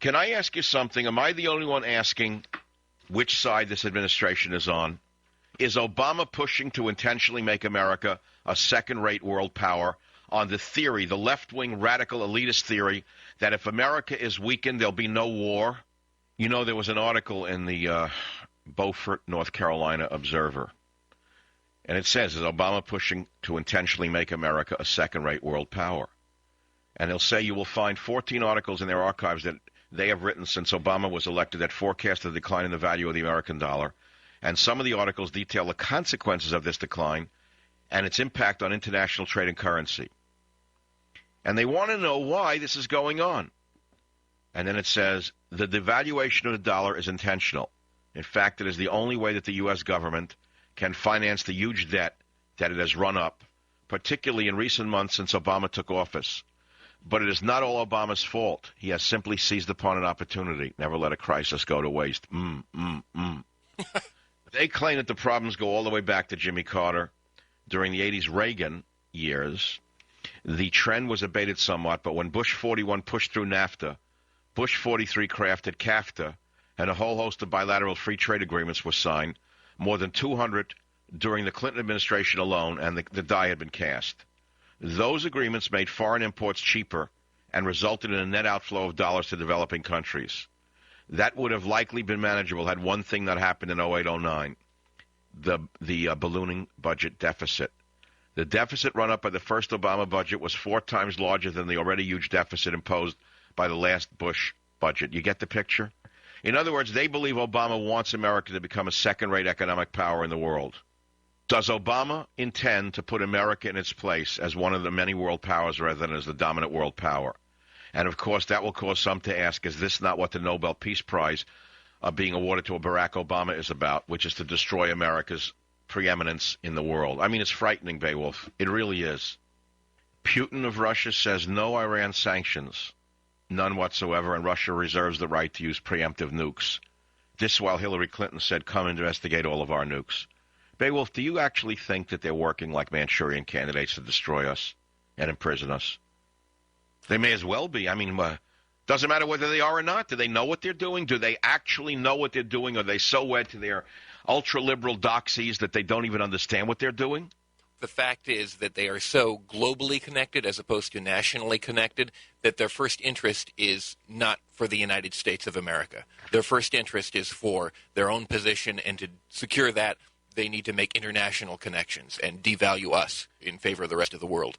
Can I ask you something? Am I the only one asking which side this administration is on? Is Obama pushing to intentionally make America a second-rate world power on the theory, the left-wing radical elitist theory, that if America is weakened, there'll be no war? You know, there was an article in the Beaufort, North Carolina Observer, and it says, is Obama pushing to intentionally make America a second-rate world power? And they'll say you will find 14 articles in their archives that they have written since Obama was elected that forecast the decline in the value of the American dollar. And some of the articles detail the consequences of this decline and its impact on international trade and currency. And they want to know why this is going on. And then it says, the devaluation of the dollar is intentional. In fact, it is the only way that the U.S. government can finance the huge debt that it has run up, particularly in recent months since Obama took office. But it is not all Obama's fault. He has simply seized upon an opportunity. Never let a crisis go to waste. They claim that the problems go all the way back to Jimmy Carter. During the 80s Reagan years, the trend was abated somewhat, but when Bush 41 pushed through NAFTA, Bush 43 crafted CAFTA, and a whole host of bilateral free trade agreements were signed, more than 200 during the Clinton administration alone, and the die had been cast. Those agreements made foreign imports cheaper and resulted in a net outflow of dollars to developing countries. That would have likely been manageable had one thing not happened in 08-09, the ballooning budget deficit. The deficit run up by the first Obama budget was 4 times larger than the already huge deficit imposed by the last Bush budget. You get the picture? In other words, they believe Obama wants America to become a second-rate economic power in the world. Does Obama intend to put America in its place as one of the many world powers rather than as the dominant world power? And, of course, that will cause some to ask, is this not what the Nobel Peace Prize being awarded to Barack Obama is about, which is to destroy America's preeminence in the world? I mean, it's frightening, Beowulf. It really is. Putin of Russia says no Iran sanctions, none whatsoever, and Russia reserves the right to use preemptive nukes. This while Hillary Clinton said, come investigate all of our nukes. Beowulf, do you actually think that they're working like Manchurian candidates to destroy us and imprison us? They may as well be. I mean, doesn't matter whether they are or not. Do they know what they're doing? Do they actually know what they're doing? Are they so wed to their ultra-liberal doxies that they don't even understand what they're doing? The fact is that they are so globally connected as opposed to nationally connected that their first interest is not for the United States of America. Their first interest is for their own position, and to secure that, they need to make international connections and devalue us in favor of the rest of the world.